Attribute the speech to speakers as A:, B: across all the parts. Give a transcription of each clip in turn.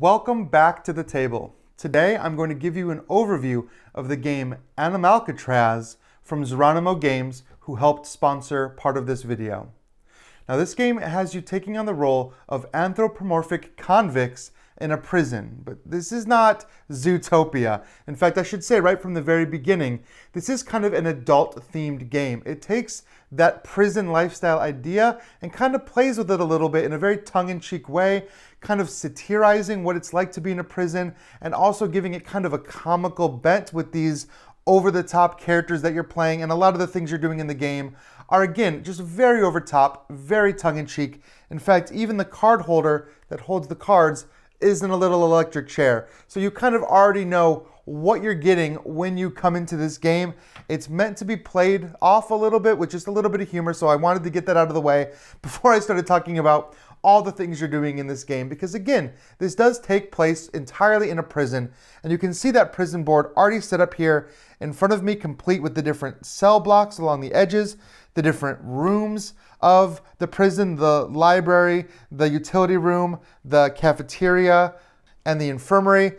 A: Welcome back to the table. Today I'm going to give you an overview of the game Animalcatraz from Geronimo Games, who helped sponsor part of this video. Now this game has you taking on the role of anthropomorphic convicts in a prison, but this is not Zootopia. In fact, I should say right from the very beginning, this is kind of an adult-themed game. It takes that prison lifestyle idea and kind of plays with it a little bit in a very tongue-in-cheek way, kind of satirizing what it's like to be in a prison and also giving it kind of a comical bent with these over-the-top characters that you're playing, and a lot of the things you're doing in the game are, again, just very over-top, very tongue-in-cheek. In fact, even the card holder that holds the cards is in a little electric chair. So you kind of already know what you're getting when you come into this game. It's meant to be played off a little bit with just a little bit of humor, so I wanted to get that out of the way before I started talking about all the things you're doing in this game, because again, this does take place entirely in a prison, and you can see that prison board already set up here in front of me, complete with the different cell blocks along the edges, the different rooms of the prison, the library, the utility room, the cafeteria, and the infirmary.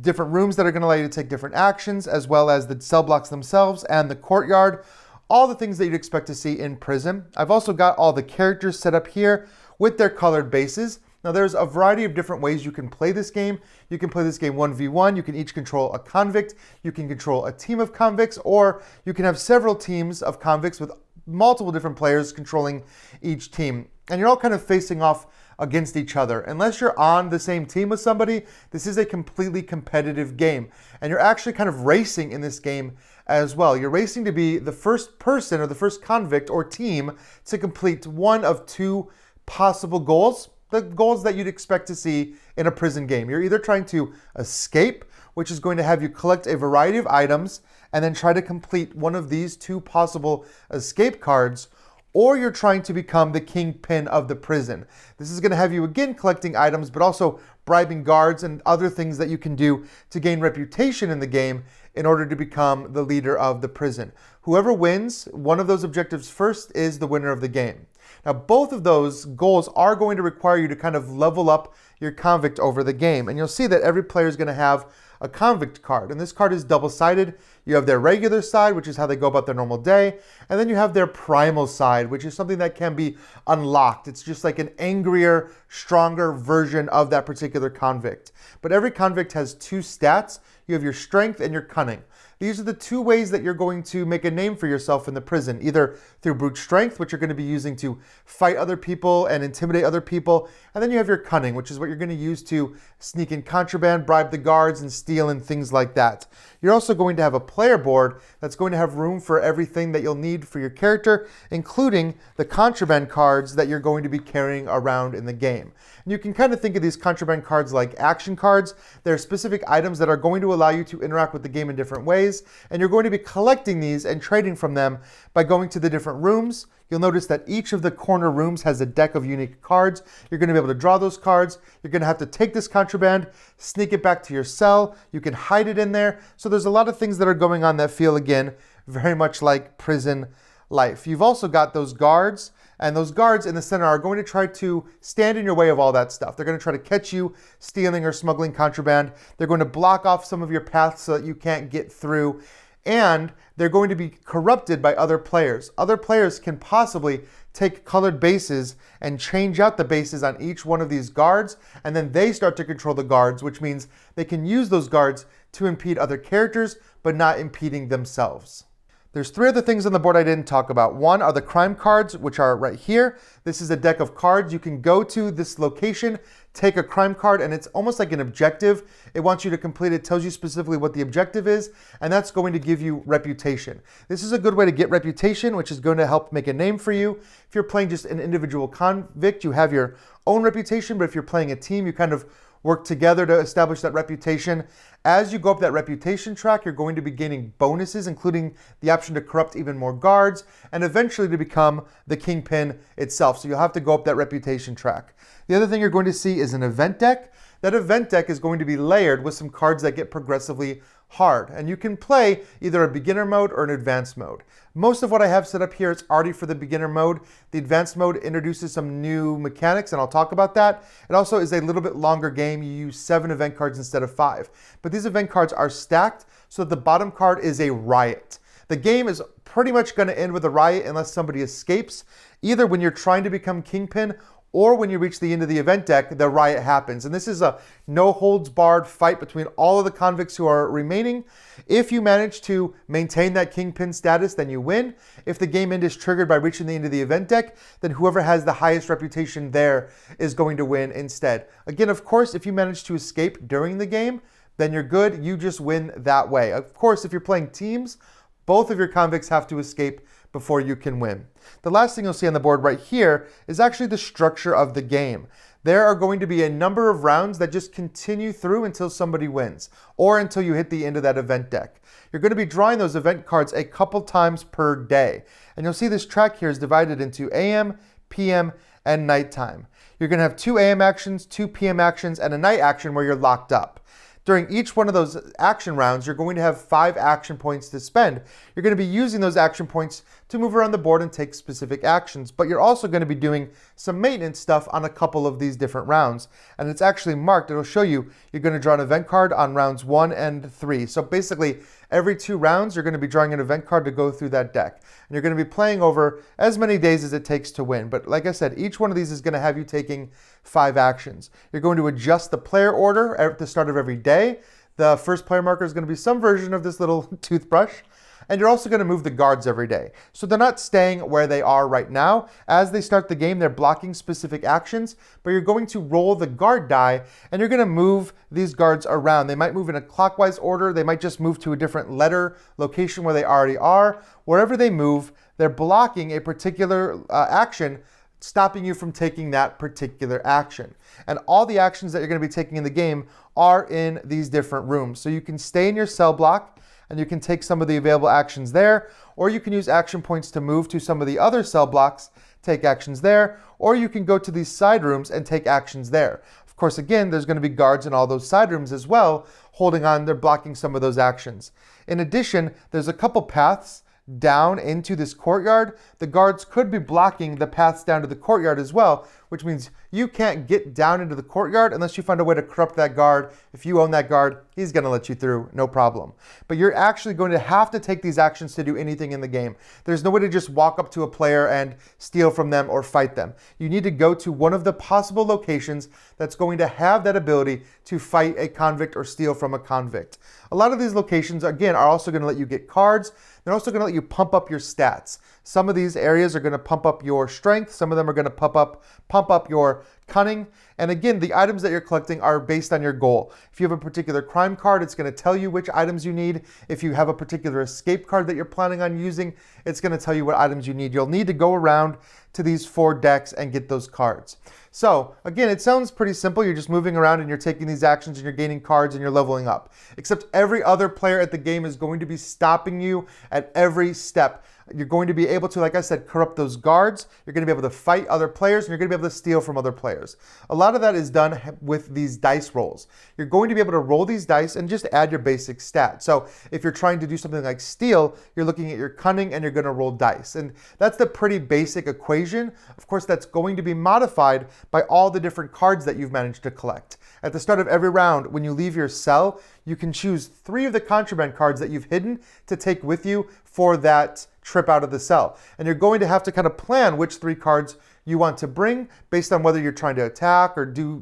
A: Different rooms that are going to allow you to take different actions, as well as the cell blocks themselves and the courtyard. All the things that you'd expect to see in prison. I've also got all the characters set up here with their colored bases. Now there's a variety of different ways you can play this game. You can play this game 1v1. You can each control a convict. You can control a team of convicts, or you can have several teams of convicts with multiple different players controlling each team. And you're all kind of facing off against each other. Unless you're on the same team with somebody, this is a completely competitive game. And you're actually kind of racing in this game as well. You're racing to be the first person or the first convict or team to complete one of two possible goals, the goals that you'd expect to see in a prison game. You're either trying to escape, which is going to have you collect a variety of items and then try to complete one of these two possible escape cards, or you're trying to become the kingpin of the prison. This is going to have you again collecting items, but also bribing guards and other things that you can do to gain reputation in the game in order to become the leader of the prison. Whoever wins one of those objectives first is the winner of the game. Now, both of those goals are going to require you to kind of level up your convict over the game. And you'll see that every player is going to have a convict card. And this card is double-sided. You have their regular side, which is how they go about their normal day. And then you have their primal side, which is something that can be unlocked. It's just like an angrier, stronger version of that particular convict. But every convict has two stats. You have your strength and your cunning. These are the two ways that you're going to make a name for yourself in the prison, either through brute strength, which you're going to be using to fight other people and intimidate other people, and then you have your cunning, which is what you're going to use to sneak in contraband, bribe the guards, and steal and things like that. You're also going to have a player board that's going to have room for everything that you'll need for your character, including the contraband cards that you're going to be carrying around in the game. And you can kind of think of these contraband cards like action cards. They're specific items that are going to allow you to interact with the game in different ways, and you're going to be collecting these and trading from them by going to the different rooms. You'll notice that each of the corner rooms has a deck of unique cards. You're going to be able to draw those cards. You're going to have to take this contraband, sneak it back to your cell. You can hide it in there. So there's a lot of things that are going on that feel, again, very much like prison life. You've also got those guards, and those guards in the center are going to try to stand in your way of all that stuff. They're going to try to catch you stealing or smuggling contraband. They're going to block off some of your paths so that you can't get through. And they're going to be corrupted by other players. Other players can possibly take colored bases and change out the bases on each one of these guards, and then they start to control the guards, which means they can use those guards to impede other characters, but not impeding themselves. There's three other things on the board I didn't talk about. One are the crime cards, which are right here. This is a deck of cards. You can go to this location, take a crime card, and it's almost like an objective. It wants you to complete it, tells you specifically what the objective is, and that's going to give you reputation. This is a good way to get reputation, which is going to help make a name for you. If you're playing just an individual convict, you have your own reputation, but if you're playing a team, you kind of work together to establish that reputation. As you go up that reputation track, you're going to be gaining bonuses, including the option to corrupt even more guards, and eventually to become the kingpin itself. So you'll have to go up that reputation track. The other thing you're going to see is an event deck. That event deck is going to be layered with some cards that get progressively hard, and you can play either a beginner mode or an advanced mode. Most of what I have set up here is already for the beginner mode. The advanced mode introduces some new mechanics, and I'll talk about that. It also is a little bit longer game. You use 7 event cards instead of 5. But these event cards are stacked, so that the bottom card is a riot. The game is pretty much going to end with a riot unless somebody escapes. Either when you're trying to become Kingpin, or when you reach the end of the event deck, the riot happens. And this is a no-holds-barred fight between all of the convicts who are remaining. If you manage to maintain that Kingpin status, then you win. If the game end is triggered by reaching the end of the event deck, then whoever has the highest reputation there is going to win instead. Again, of course, if you manage to escape during the game, then you're good. You just win that way. Of course, if you're playing teams, both of your convicts have to escape before you can win. The last thing you'll see on the board right here is actually the structure of the game. There are going to be a number of rounds that just continue through until somebody wins, or until you hit the end of that event deck. You're going to be drawing those event cards a couple times per day. And you'll see this track here is divided into AM, PM, and nighttime. You're going to have 2 AM actions, 2 PM actions, and a night action where you're locked up. During each one of those action rounds, you're going to have 5 action points to spend. You're going to be using those action points to move around the board and take specific actions, but you're also going to be doing some maintenance stuff on a couple of these different rounds. And it's actually marked. It'll show you you're going to draw an event card on rounds 1 and 3. So basically, every 2 rounds, you're going to be drawing an event card to go through that deck. And you're going to be playing over as many days as it takes to win. But like I said, each one of these is going to have you taking 5 actions. You're going to adjust the player order at the start of every day. The first player marker is going to be some version of this little toothbrush. And you're also going to move the guards every day. So they're not staying where they are right now. As they start the game, they're blocking specific actions, but you're going to roll the guard die, and you're going to move these guards around. They might move in a clockwise order. They might just move to a different letter location where they already are. Wherever they move, they're blocking a particular action, stopping you from taking that particular action. And all the actions that you're going to be taking in the game are in these different rooms. So you can stay in your cell block, and you can take some of the available actions there, or you can use action points to move to some of the other cell blocks, take actions there, or you can go to these side rooms and take actions there. Of course, again, there's going to be guards in all those side rooms as well, holding on, they're blocking some of those actions. In addition, there's a couple paths down into this courtyard. The guards could be blocking the paths down to the courtyard as well, which means you can't get down into the courtyard unless you find a way to corrupt that guard. If you own that guard, he's going to let you through, no problem. But you're actually going to have to take these actions to do anything in the game. There's no way to just walk up to a player and steal from them or fight them. You need to go to one of the possible locations that's going to have that ability to fight a convict or steal from a convict. A lot of these locations, again, are also going to let you get cards. They're also going to let you pump up your stats. Some of these areas are going to pump up your strength. Some of them are going to pump up your cunning. And again, the items that you're collecting are based on your goal. If you have a particular crime card, it's going to tell you which items you need. If you have a particular escape card that you're planning on using, it's going to tell you what items you need. You'll need to go around to these 4 decks and get those cards. So again, it sounds pretty simple. You're just moving around and you're taking these actions and you're gaining cards and you're leveling up. Except every other player at the game is going to be stopping you at every step. You're going to be able to, like I said, corrupt those guards. You're going to be able to fight other players, and you're going to be able to steal from other players. A lot of that is done with these dice rolls. You're going to be able to roll these dice and just add your basic stat. So if you're trying to do something like steal, you're looking at your cunning and you're going to roll dice. And that's the pretty basic equation. Of course, that's going to be modified by all the different cards that you've managed to collect. At the start of every round, when you leave your cell, you can choose 3 of the contraband cards that you've hidden to take with you for that trip out of the cell. And you're going to have to kind of plan which 3 cards you want to bring based on whether you're trying to attack or do,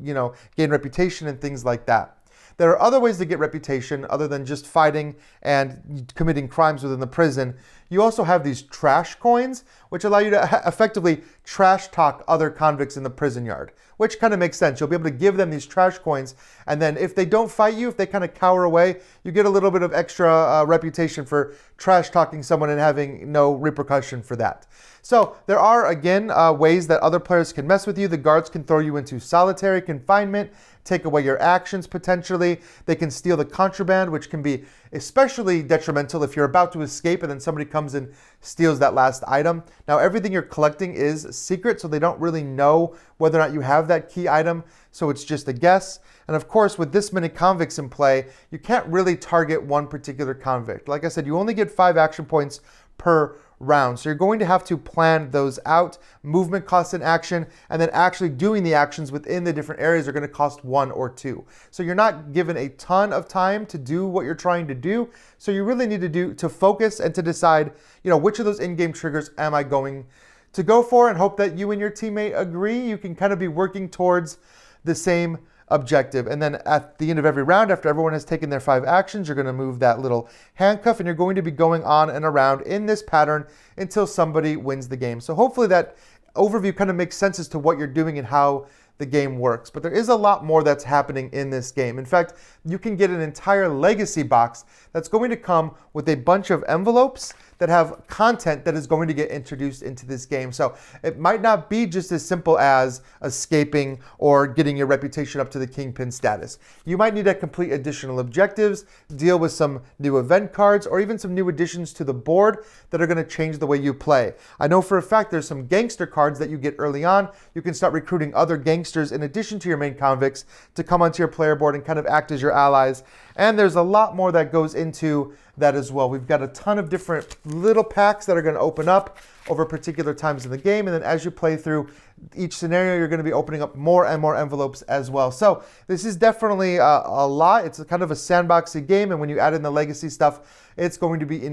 A: gain reputation and things like that. There are other ways to get reputation other than just fighting and committing crimes within the prison. You also have these trash coins, which allow you to effectively trash talk other convicts in the prison yard, which kind of makes sense. You'll be able to give them these trash coins, and then if they don't fight you, if they kind of cower away, you get a little bit of extra reputation for trash talking someone and having no repercussion for that. So there are, again, ways that other players can mess with you. The guards can throw you into solitary confinement, take away your actions potentially. They can steal the contraband, which can be especially detrimental if you're about to escape and then somebody comes and steals that last item. Now, everything you're collecting is secret, so they don't really know whether or not you have that key item, so it's just a guess. And of course, with this many convicts in play, you can't really target one particular convict. Like I said, you only get 5 action points per round. So you're going to have to plan those out. Movement costs an action, and then actually doing the actions within the different areas are going to cost 1 or 2. So you're not given a ton of time to do what you're trying to do. So you really need to focus and to decide, which of those in-game triggers am I going to go for, and hope that you and your teammate agree. You can kind of be working towards the same objective. And then at the end of every round, after everyone has taken their 5 actions, you're going to move that little handcuff, and you're going to be going on and around in this pattern until somebody wins the game. So hopefully that overview kind of makes sense as to what you're doing and how the game works. But there is a lot more that's happening in this game. In fact, you can get an entire legacy box that's going to come with a bunch of envelopes that have content that is going to get introduced into this game. So it might not be just as simple as escaping or getting your reputation up to the Kingpin status. You might need to complete additional objectives, deal with some new event cards, or even some new additions to the board that are going to change the way you play. I know for a fact there's some gangster cards that you get early on. You can start recruiting other gangsters in addition to your main convicts to come onto your player board and kind of act as your allies. And there's a lot more that goes into that as well. We've got a ton of different little packs that are going to open up over particular times in the game. And then as you play through each scenario, you're going to be opening up more and more envelopes as well. So this is definitely a lot. It's a kind of a sandboxy game. And when you add in the legacy stuff, it's going to be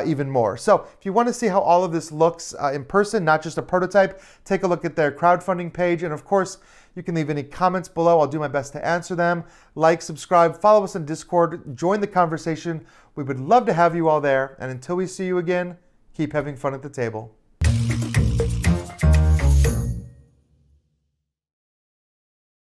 A: even more. So if you want to see how all of this looks in person, not just a prototype, take a look at their crowdfunding page. And of course, you can leave any comments below. I'll do my best to answer them. Like, subscribe, follow us on Discord, join the conversation. We would love to have you all there. And until we see you again, keep having fun at the table.